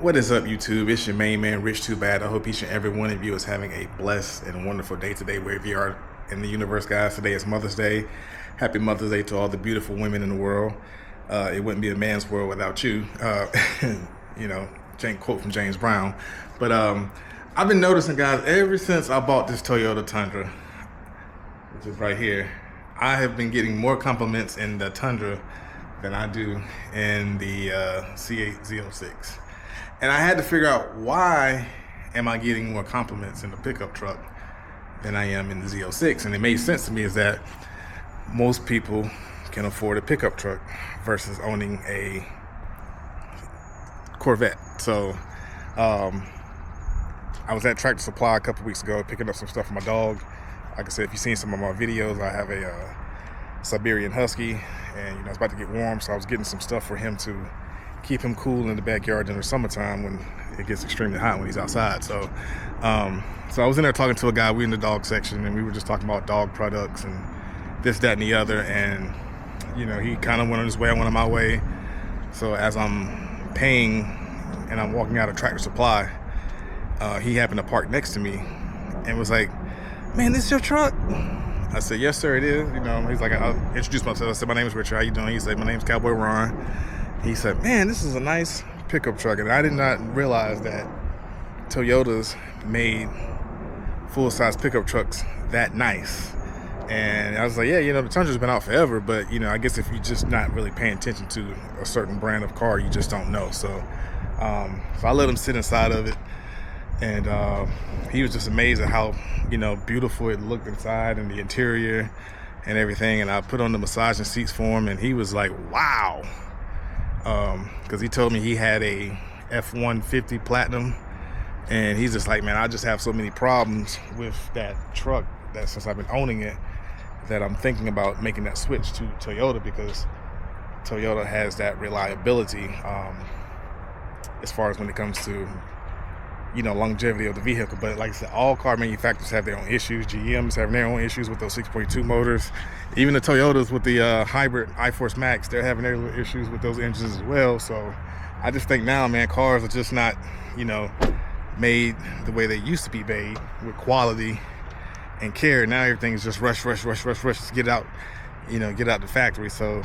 What is up, YouTube? It's your main man, Rich Too Bad. I hope each and every one of you is having a blessed and wonderful day today, wherever you are in the universe, guys. Today is Mother's Day. Happy Mother's Day to all the beautiful women in the world. It wouldn't be a man's world without you. You know, quote from James Brown. But I've been noticing, guys, ever since I bought this Toyota Tundra, which is right here, I have been getting more compliments in the Tundra than I do in the C8 Z06. And I had to figure out, why am I getting more compliments in the pickup truck than I am in the Z06? And it made sense to me is that most people can afford a pickup truck versus owning a Corvette. So I was at Tractor Supply a couple weeks ago picking up some stuff for my dog. Like I said, if you've seen some of my videos, I have a Siberian Husky, and it's about to get warm, so I was getting some stuff for him to keep him cool in the backyard in the summertime when it gets extremely hot when he's outside. So I was in there talking to a guy. We in the dog section, and we were just talking about dog products and this, that, and the other. And he kind of went on his way, I went on my way. So as I'm paying and I'm walking out of Tractor Supply, he happened to park next to me and was like, "Man, this is your truck?" I said, "Yes, sir, it is." He's like, I introduced myself. I said, "My name is Richard. How you doing?" He said, "My name's Cowboy Ron." He said, "Man, this is a nice pickup truck." And I did not realize that Toyotas made full-size pickup trucks that nice. And I was like, yeah, the Tundra's been out forever, but I guess if you're just not really paying attention to a certain brand of car, you just don't know. So I let him sit inside of it, and he was just amazed at how beautiful it looked inside and the interior and everything. And I put on the massaging seats for him, and he was like, "Wow." Because he told me he had a F-150 Platinum, and he's just like, "Man, I just have so many problems with that truck that since I've been owning it, that I'm thinking about making that switch to Toyota, because Toyota has that reliability as far as when it comes to longevity of the vehicle." But like I said, all car manufacturers have their own issues. GM's having their own issues with those 6.2 motors. Even the Toyotas with the hybrid iForce Max, they're having their little issues with those engines as well. So I just think now, man, cars are just not made the way they used to be made, with quality and care. Now everything is just rush, just get out the factory. So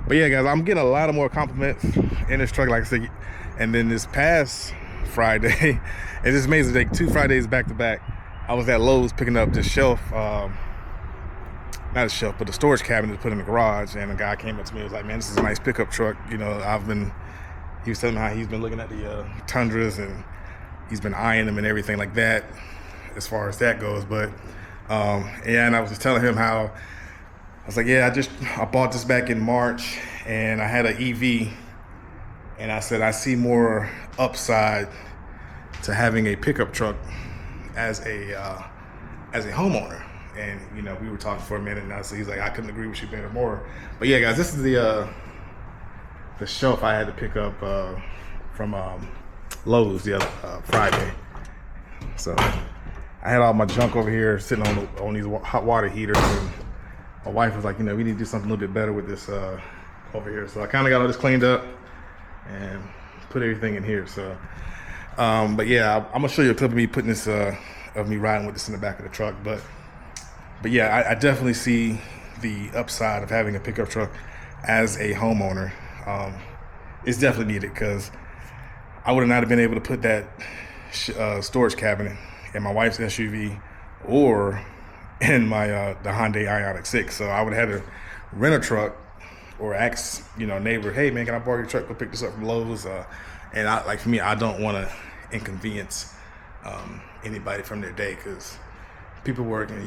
but yeah, guys, I'm getting a lot of more compliments in this truck, like I said. And then this past Friday, it's just amazing, like 2 Fridays back to back, I was at Lowe's picking up this shelf, not a shelf, but the storage cabinet to put in the garage. And a guy came up to me and was like, "Man, this is a nice pickup truck." He was telling me how he's been looking at the Tundras, and he's been eyeing them and everything like that, as far as that goes. But and I was just telling him how I was like, "Yeah, I bought this back in March, and I had an EV, and I said I see more upside to having a pickup truck as a homeowner." And we were talking for a minute now, so he's like, "I couldn't agree with you better more." But yeah, guys, this is the shelf I had to pick up from Lowe's the other Friday. So I had all my junk over here sitting on these hot water heaters, and my wife was like, "We need to do something a little bit better with this over here." So I kind of got all this cleaned up and put everything in here. So but yeah, I'm gonna show you a clip of me putting this of me riding with this in the back of the truck. But yeah, I definitely see the upside of having a pickup truck as a homeowner. It's definitely needed, because I would not have been able to put that storage cabinet in my wife's SUV or in my the Hyundai Ioniq 6. So I would have had to rent a truck or ask neighbor, "Hey man, can I borrow your truck? Go pick this up from Lowe's." And for me, I don't want to inconvenience anybody from their day, because people work, and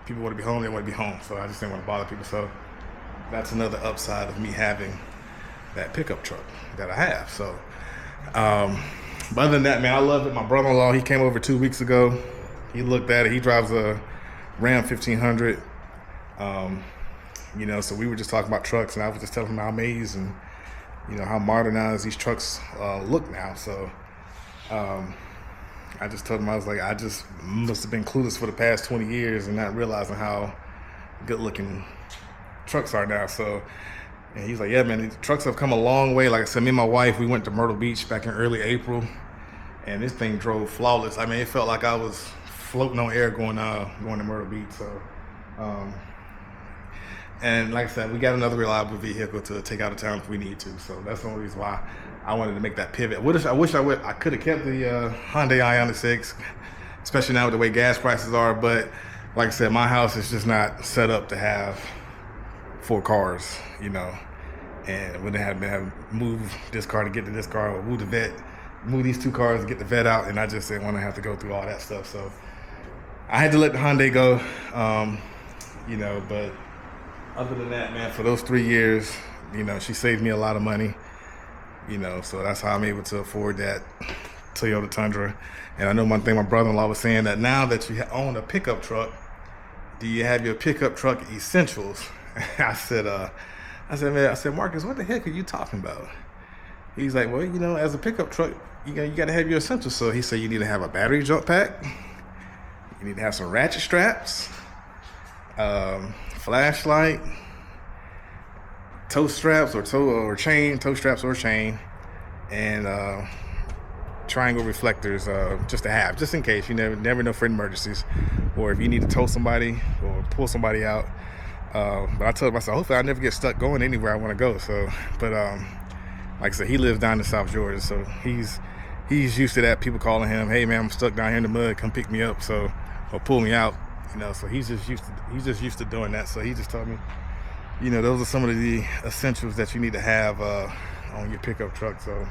people want to be home, they want to be home. So I just didn't want to bother people. So that's another upside of me having that pickup truck that I have. So but other than that, man, I love it. My brother-in-law, he came over 2 weeks ago. He looked at it. He drives a Ram 1500. So we were just talking about trucks, and I was just telling him how amazed and how modernized these trucks look now. So I just told him, I was like, I just must have been clueless for the past 20 years and not realizing how good looking trucks are now. So And he's like, yeah, man, these trucks have come a long way. Like I said, me and my wife, we went to Myrtle Beach back in early April, and this thing drove flawless. I mean, it felt like I was floating on air going to Myrtle Beach. So, and like I said, we got another reliable vehicle to take out of town if we need to. So that's the only reason why I wanted to make that pivot. I wish I could have kept the Hyundai Ioniq 6, especially now with the way gas prices are. But like I said, my house is just not set up to have 4 cars, you know, and wouldn't have been move this car to get to this car, or move the vet, move these 2 cars to get the vet out, and I just didn't want to have to go through all that stuff. So I had to let the Hyundai go, you know. But other than that, man, for those 3 years, you know, she saved me a lot of money, you know, so that's how I'm able to afford that Toyota Tundra. And I know one thing my brother-in-law was saying, that now that you own a pickup truck, do you have your pickup truck essentials? I said, Marcus, what the heck are you talking about? He's like, well, you know, as a pickup truck, you got to have your essentials. So he said you need to have a battery jump pack, you need to have some ratchet straps, flashlight, toe straps or chain, and triangle reflectors, just to have, just in case. You never know for emergencies, or if you need to tow somebody or pull somebody out. But I told myself, hopefully I never get stuck going anywhere I want to go. So, but like I said, he lives down in South Georgia, so he's used to that. People calling him, hey man, I'm stuck down here in the mud, come pick me up, so, or pull me out, you know. So he's just used to doing that. So he just told me, you know, those are some of the essentials that you need to have on your pickup truck. So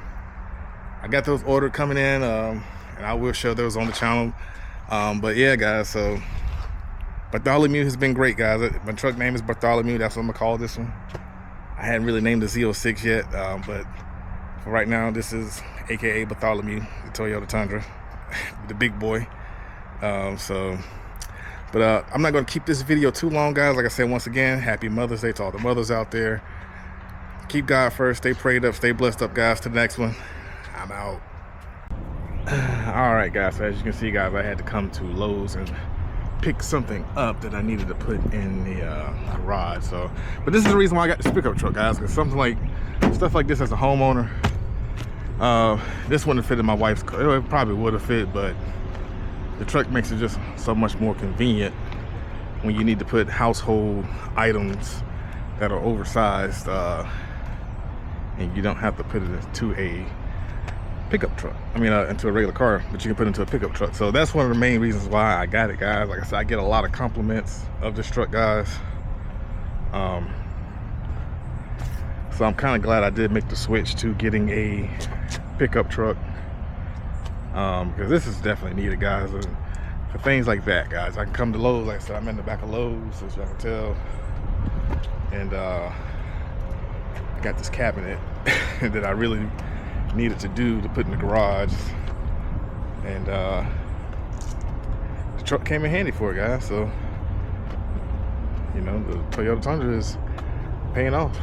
I got those ordered coming in, and I will show those on the channel. But yeah, guys, so Bartholomew has been great, guys. My truck name is Bartholomew. That's what I'm gonna call this one. I hadn't really named the Z06 yet, but for right now, this is AKA Bartholomew, the Toyota Tundra, the big boy. But I'm not gonna keep this video too long, guys. Like I said, once again, happy Mother's Day to all the mothers out there. Keep God first, stay prayed up, stay blessed up, guys. To the next one, I'm out. All right, guys, so as you can see, guys, I had to come to Lowe's and pick something up that I needed to put in the garage. So, but this is the reason why I got this pickup truck, guys, because stuff like this as a homeowner, this wouldn't have fit in my wife's car. It probably would have fit, but the truck makes it just so much more convenient when you need to put household items that are oversized, and you don't have to put it into a pickup truck. I mean, into a regular car, but you can put it into a pickup truck. So that's one of the main reasons why I got it, guys. Like I said, I get a lot of compliments of this truck, guys. So I'm kind of glad I did make the switch to getting a pickup truck, because this is definitely needed, guys. And for things like that, guys, I can come to Lowe's. Like I said, I'm in the back of Lowe's, as y'all can tell, and I got this cabinet that I really needed to do to put in the garage, and the truck came in handy for it, guys. So, you know, the Toyota Tundra is paying off.